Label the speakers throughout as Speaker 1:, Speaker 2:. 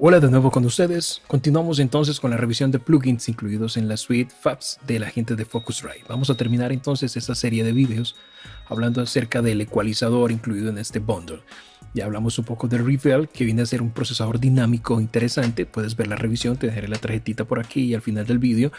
Speaker 1: Hola de nuevo con ustedes. Continuamos entonces con la revisión de plugins incluidos en la suite FABS de la gente de Focusrite. Vamos a terminar entonces esta serie de videos hablando acerca del ecualizador incluido en este bundle. Ya hablamos un poco del Reveal, que viene a ser un procesador dinámico interesante. Puedes ver la revisión, te dejaré la tarjetita por aquí y al final del vídeo.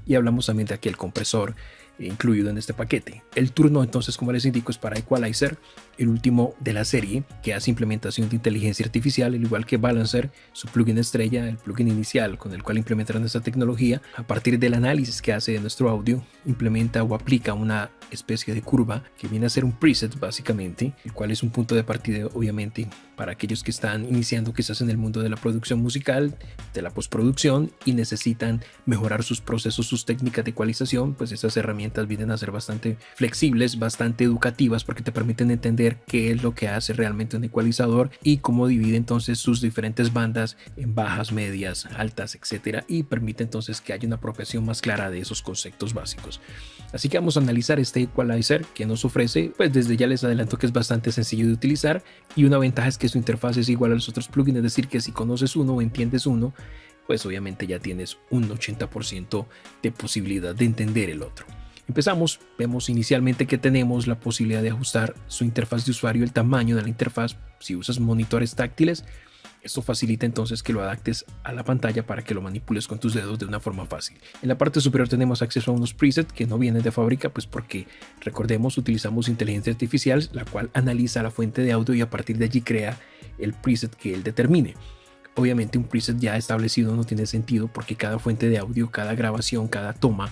Speaker 1: Y hablamos también de aquí el compresor incluido en este paquete. El turno entonces, como les indico, es para Equalizer, el último de la serie que hace implementación de inteligencia artificial, al igual que Balancer, su plugin estrella, el plugin inicial con el cual implementaron esta tecnología. A partir del análisis que hace de nuestro audio, implementa o aplica una especie de curva que viene a ser un preset básicamente, el cual es un punto de partida obviamente para aquellos que están iniciando quizás en el mundo de la producción musical, de la postproducción y necesitan mejorar sus procesos, sus técnicas de ecualización. Pues estas herramientas vienen a ser bastante flexibles, bastante educativas, porque te permiten entender qué es lo que hace realmente un ecualizador y cómo divide entonces sus diferentes bandas en bajas, medias, altas, etcétera, y permite entonces que haya una apropiación más clara de esos conceptos básicos. Así que vamos a analizar este equalizer que nos ofrece. Pues desde ya les adelanto que es bastante sencillo de utilizar y una ventaja es que su interfaz es igual a los otros plugins, es decir que si conoces uno o entiendes uno, pues obviamente ya tienes un 80% de posibilidad de entender el otro. Empezamos, vemos inicialmente que tenemos la posibilidad de ajustar su interfaz de usuario, el tamaño de la interfaz. Si usas monitores táctiles, esto facilita entonces que lo adaptes a la pantalla para que lo manipules con tus dedos de una forma fácil. En la parte superior tenemos acceso a unos presets que no vienen de fábrica, pues porque recordemos utilizamos inteligencia artificial, la cual analiza la fuente de audio y a partir de allí crea el preset que él determine. Obviamente un preset ya establecido no tiene sentido porque cada fuente de audio, cada grabación, cada toma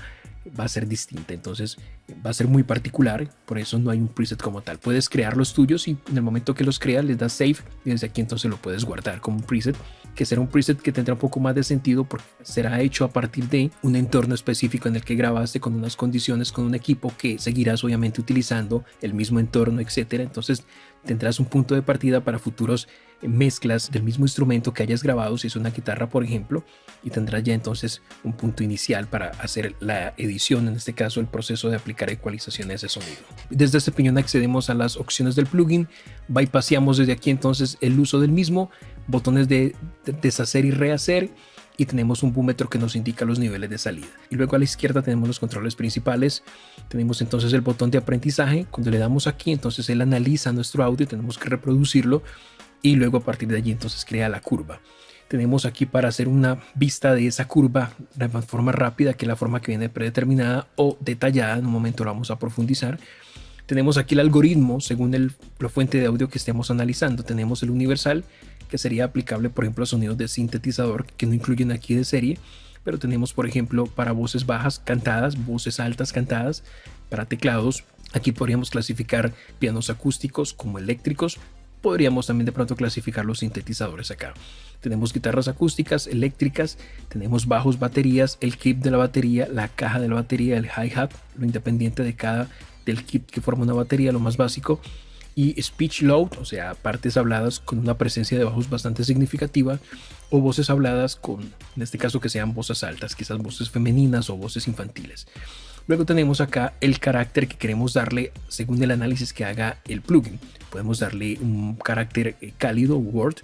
Speaker 1: va a ser distinta, entonces va a ser muy particular, por eso no hay un preset como tal. Puedes crear los tuyos y en el momento que los creas les das save y desde aquí entonces lo puedes guardar como un preset, que será un preset que tendrá un poco más de sentido porque será hecho a partir de un entorno específico en el que grabaste con unas condiciones, con un equipo que seguirás obviamente utilizando el mismo entorno, etcétera. Entonces tendrás un punto de partida para futuros mezclas del mismo instrumento que hayas grabado, si es una guitarra por ejemplo, y tendrás ya entonces un punto inicial para hacer la edición, en este caso el proceso de aplicar ecualizaciones de sonido. Desde este piñón accedemos a las opciones del plugin, bypassamos desde aquí entonces el uso del mismo, botones de deshacer y rehacer, y tenemos un búmetro que nos indica los niveles de salida. Y luego a la izquierda tenemos los controles principales. Tenemos entonces el botón de aprendizaje. Cuando le damos aquí, entonces él analiza nuestro audio, tenemos que reproducirlo y luego a partir de allí entonces crea la curva. Tenemos aquí para hacer una vista de esa curva de forma rápida, que es la forma que viene predeterminada o detallada. En un momento lo vamos a profundizar. Tenemos aquí el algoritmo según la fuente de audio que estemos analizando. Tenemos el universal, que sería aplicable por ejemplo a sonidos de sintetizador que no incluyen aquí de serie, pero tenemos por ejemplo para voces bajas cantadas, voces altas cantadas, para teclados. Aquí podríamos clasificar pianos acústicos como eléctricos. Podríamos también de pronto clasificar los sintetizadores acá. Tenemos guitarras acústicas, eléctricas, tenemos bajos, baterías, el kit de la batería, la caja de la batería, el hi-hat, lo independiente de cada del kit que forma una batería, lo más básico, y speech load, o sea, partes habladas con una presencia de bajos bastante significativa, o voces habladas con, en este caso, que sean voces altas, quizás voces femeninas o voces infantiles. Luego tenemos acá el carácter que queremos darle según el análisis que haga el plugin. Podemos darle un carácter cálido, word.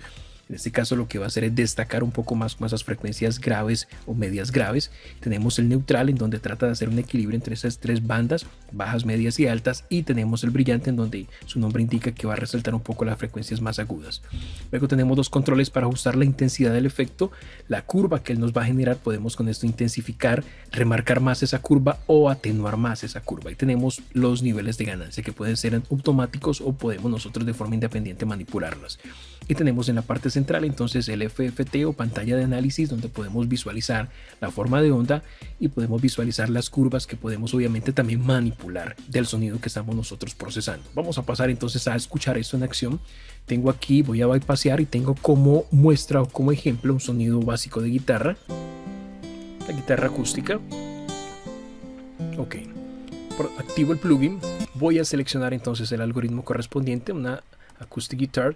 Speaker 1: En este caso lo que va a hacer es destacar un poco más con esas frecuencias graves o medias graves. Tenemos el neutral, en donde trata de hacer un equilibrio entre esas tres bandas, bajas, medias y altas. Y tenemos el brillante, en donde su nombre indica que va a resaltar un poco las frecuencias más agudas. Luego tenemos dos controles para ajustar la intensidad del efecto. La curva que él nos va a generar, podemos con esto intensificar, remarcar más esa curva o atenuar más esa curva. Y tenemos los niveles de ganancia que pueden ser automáticos o podemos nosotros de forma independiente manipularlas. Y tenemos en la parte central entonces el FFT o pantalla de análisis, donde podemos visualizar la forma de onda y podemos visualizar las curvas que podemos obviamente también manipular del sonido que estamos nosotros procesando. Vamos a pasar entonces a escuchar esto en acción. Tengo aquí, voy a bypassear y tengo como muestra o como ejemplo un sonido básico de guitarra, la guitarra acústica. Ok, activo el plugin, voy a seleccionar entonces el algoritmo correspondiente, una acoustic guitar.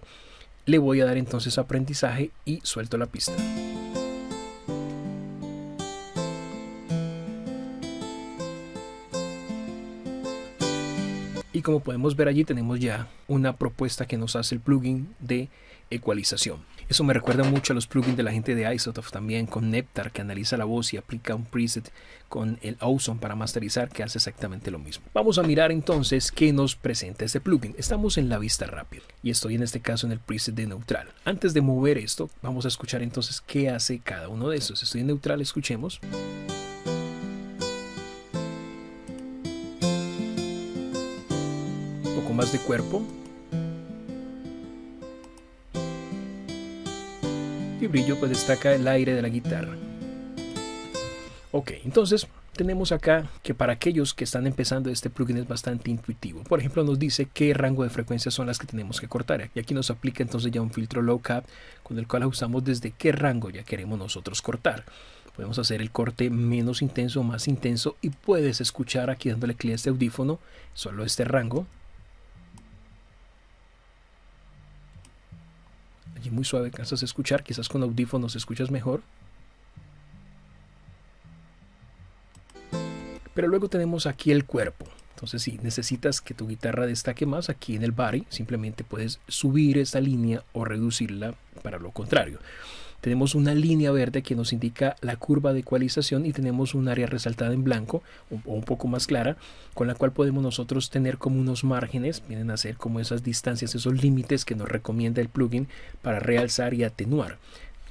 Speaker 1: Le voy a dar entonces aprendizaje y suelto la pista. Y como podemos ver allí tenemos ya una propuesta que nos hace el plugin de ecualización. Eso me recuerda mucho a los plugins de la gente de Isotope también, con Neptar, que analiza la voz y aplica un preset con el Ozone para masterizar, que hace exactamente lo mismo. Vamos a mirar entonces qué nos presenta este plugin. Estamos en la vista rápida y estoy en este caso en el preset de neutral. Antes de mover esto, vamos a escuchar entonces qué hace cada uno de estos. Estoy en neutral, escuchemos. Un poco más de cuerpo. Y brillo, pues destaca el aire de la guitarra. Ok, entonces tenemos acá que para aquellos que están empezando, este plugin es bastante intuitivo. Por ejemplo, nos dice qué rango de frecuencias son las que tenemos que cortar. Y aquí nos aplica entonces ya un filtro low cap con el cual ajustamos desde qué rango ya queremos nosotros cortar. Podemos hacer el corte menos intenso o más intenso y puedes escuchar aquí dándole clic a este audífono, solo este rango. Allí muy suave alcanzas a escuchar, quizás con audífonos escuchas mejor. Pero luego tenemos aquí el cuerpo. Entonces si necesitas que tu guitarra destaque más, aquí en el body simplemente puedes subir esta línea o reducirla para lo contrario. Tenemos una línea verde que nos indica la curva de ecualización y tenemos un área resaltada en blanco o un poco más clara, con la cual podemos nosotros tener como unos márgenes, vienen a ser como esas distancias, esos límites que nos recomienda el plugin para realzar y atenuar.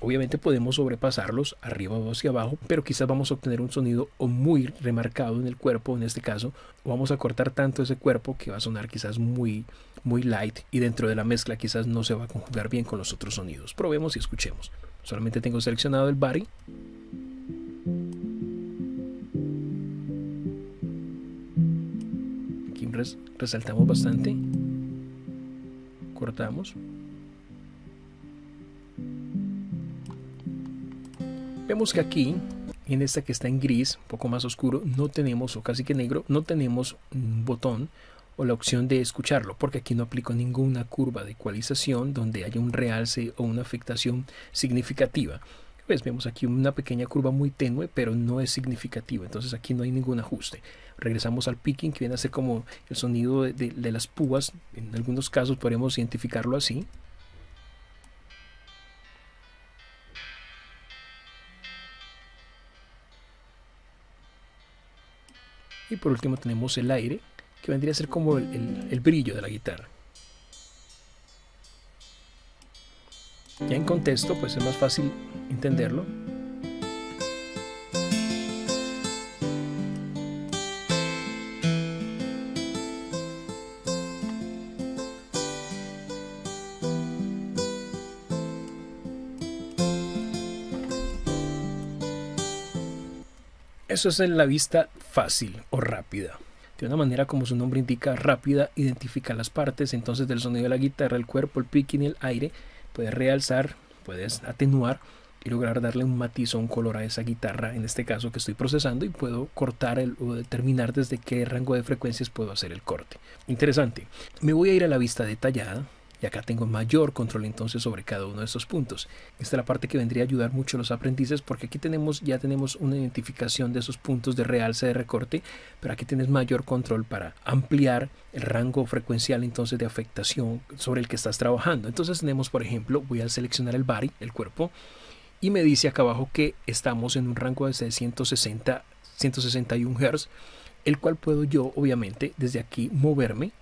Speaker 1: Obviamente podemos sobrepasarlos arriba o hacia abajo, pero quizás vamos a obtener un sonido o muy remarcado en el cuerpo, en este caso, o vamos a cortar tanto ese cuerpo que va a sonar quizás muy light y dentro de la mezcla quizás no se va a conjugar bien con los otros sonidos. Probemos y escuchemos. Solamente tengo seleccionado el body. Aquí resaltamos bastante. Cortamos. Vemos que aquí, en esta que está en gris, un poco más oscuro, no tenemos, o casi que negro, no tenemos un botón o la opción de escucharlo, porque aquí no aplico ninguna curva de ecualización donde haya un realce o una afectación significativa. Pues vemos aquí una pequeña curva muy tenue, pero no es significativa, entonces aquí no hay ningún ajuste. Regresamos al picking, que viene a ser como el sonido de las púas. En algunos casos podemos identificarlo así. Y por último tenemos el aire, que vendría a ser como el brillo de la guitarra. Ya en contexto, pues es más fácil entenderlo. Eso es en la vista fácil o rápida. De una manera, como su nombre indica, rápida, identifica las partes entonces del sonido de la guitarra, el cuerpo, el picking y el aire. Puedes realzar, puedes atenuar y lograr darle un matiz o un color a esa guitarra, en este caso que estoy procesando, y puedo cortar o determinar desde qué rango de frecuencias puedo hacer el corte. Interesante. Me voy a ir a la vista detallada. Y acá tengo mayor control entonces sobre cada uno de estos puntos. Esta es la parte que vendría a ayudar mucho a los aprendices, porque aquí ya tenemos una identificación de esos puntos de realce, de recorte, pero aquí tienes mayor control para ampliar el rango frecuencial entonces de afectación sobre el que estás trabajando. Entonces tenemos, por ejemplo, voy a seleccionar el body, el cuerpo, y me dice acá abajo que estamos en un rango de 161 Hz, el cual puedo yo obviamente desde aquí moverme,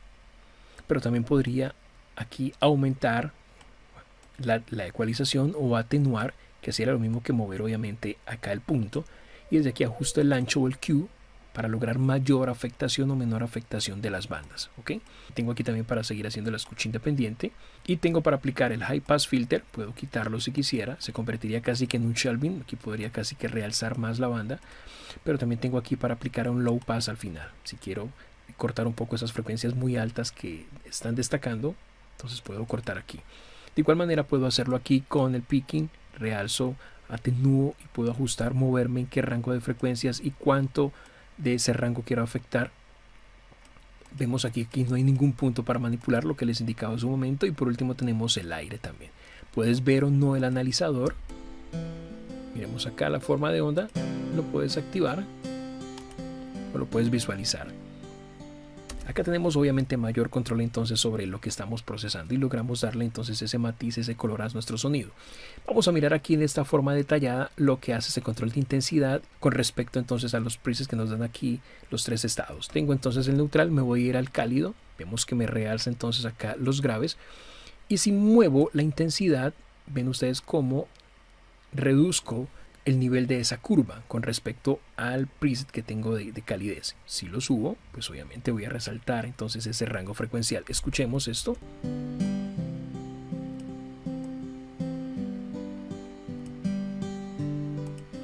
Speaker 1: pero también podría aquí aumentar la ecualización o atenuar, que sería lo mismo que mover obviamente acá el punto, y desde aquí ajusto el ancho o el Q para lograr mayor afectación o menor afectación de las bandas. ¿Ok? Tengo aquí también para seguir haciendo la escucha independiente, y tengo para aplicar el high pass filter. Puedo quitarlo si quisiera, se convertiría casi que en un shelving. Aquí podría casi que realzar más la banda, pero también tengo aquí para aplicar un low pass al final, si quiero cortar un poco esas frecuencias muy altas que están destacando. Entonces puedo cortar aquí. De igual manera puedo hacerlo aquí con el picking, realzo, atenúo y puedo ajustar, moverme en qué rango de frecuencias y cuánto de ese rango quiero afectar. Vemos aquí que no hay ningún punto para manipular, lo que les indicaba hace un momento. Y por último tenemos el aire también. Puedes ver o no el analizador. Miremos acá la forma de onda, lo puedes activar o lo puedes visualizar. Acá tenemos obviamente mayor control entonces sobre lo que estamos procesando y logramos darle entonces ese matiz, ese color a nuestro sonido. Vamos a mirar aquí en esta forma detallada lo que hace ese control de intensidad con respecto entonces a los presets que nos dan aquí los 3 estados. Tengo entonces el neutral, me voy a ir al cálido, vemos que me realza entonces acá los graves, y si muevo la intensidad, ven ustedes cómo reduzco el nivel de esa curva con respecto al preset que tengo de calidez. Si lo subo, pues obviamente voy a resaltar entonces ese rango frecuencial. Escuchemos esto.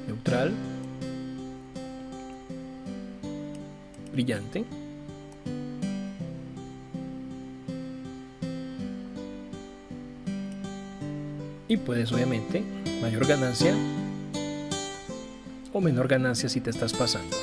Speaker 1: Neutral, brillante, y puedes obviamente mayor ganancia o menor ganancia si te estás pasando.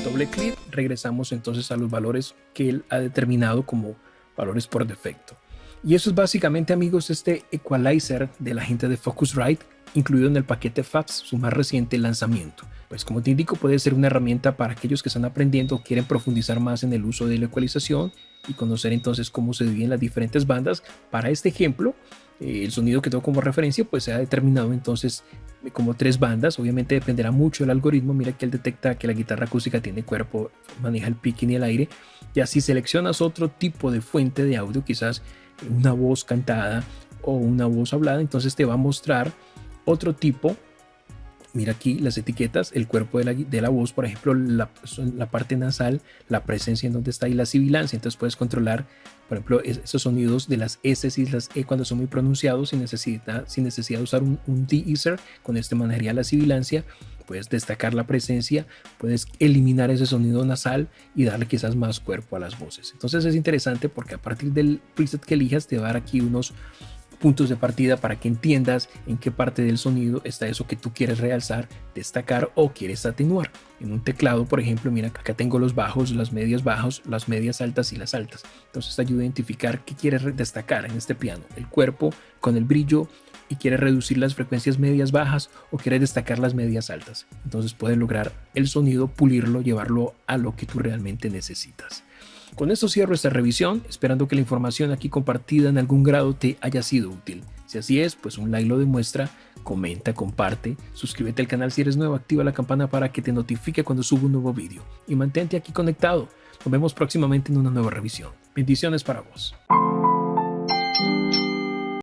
Speaker 1: Doble clic, regresamos entonces a los valores que él ha determinado como valores por defecto. Y eso es básicamente, amigos, este equalizer de la gente de Focusrite, incluido en el paquete FAPS, su más reciente lanzamiento. Pues como te indico, puede ser una herramienta para aquellos que están aprendiendo o quieren profundizar más en el uso de la ecualización y conocer entonces cómo se dividen las diferentes bandas. Para este ejemplo, el sonido que tengo como referencia pues se ha determinado entonces como 3 bandas. Obviamente dependerá mucho del algoritmo. Mira que él detecta que la guitarra acústica tiene cuerpo, maneja el picking y el aire. Y así seleccionas otro tipo de fuente de audio, quizás una voz cantada o una voz hablada, entonces te va a mostrar otro tipo. Mira aquí las etiquetas, el cuerpo de la voz, por ejemplo, la parte nasal, la presencia en donde está y la sibilancia. Entonces puedes controlar, por ejemplo, esos sonidos de las S y las E cuando son muy pronunciados sin necesidad de usar un de-esser. Con este manejaría la sibilancia. Puedes destacar la presencia, puedes eliminar ese sonido nasal y darle quizás más cuerpo a las voces. Entonces es interesante porque a partir del preset que elijas te va a dar aquí unos puntos de partida para que entiendas en qué parte del sonido está eso que tú quieres realzar, destacar o quieres atenuar. En un teclado, por ejemplo, mira acá tengo los bajos, las medias bajos, las medias altas y las altas. Entonces te ayuda a identificar qué quieres destacar en este piano, el cuerpo con el brillo, y quieres reducir las frecuencias medias bajas o quieres destacar las medias altas. Entonces puedes lograr el sonido, pulirlo, llevarlo a lo que tú realmente necesitas. Con esto cierro esta revisión, esperando que la información aquí compartida en algún grado te haya sido útil. Si así es, pues un like lo demuestra, comenta, comparte, suscríbete al canal si eres nuevo, activa la campana para que te notifique cuando subo un nuevo vídeo y mantente aquí conectado. Nos vemos próximamente en una nueva revisión. Bendiciones para vos.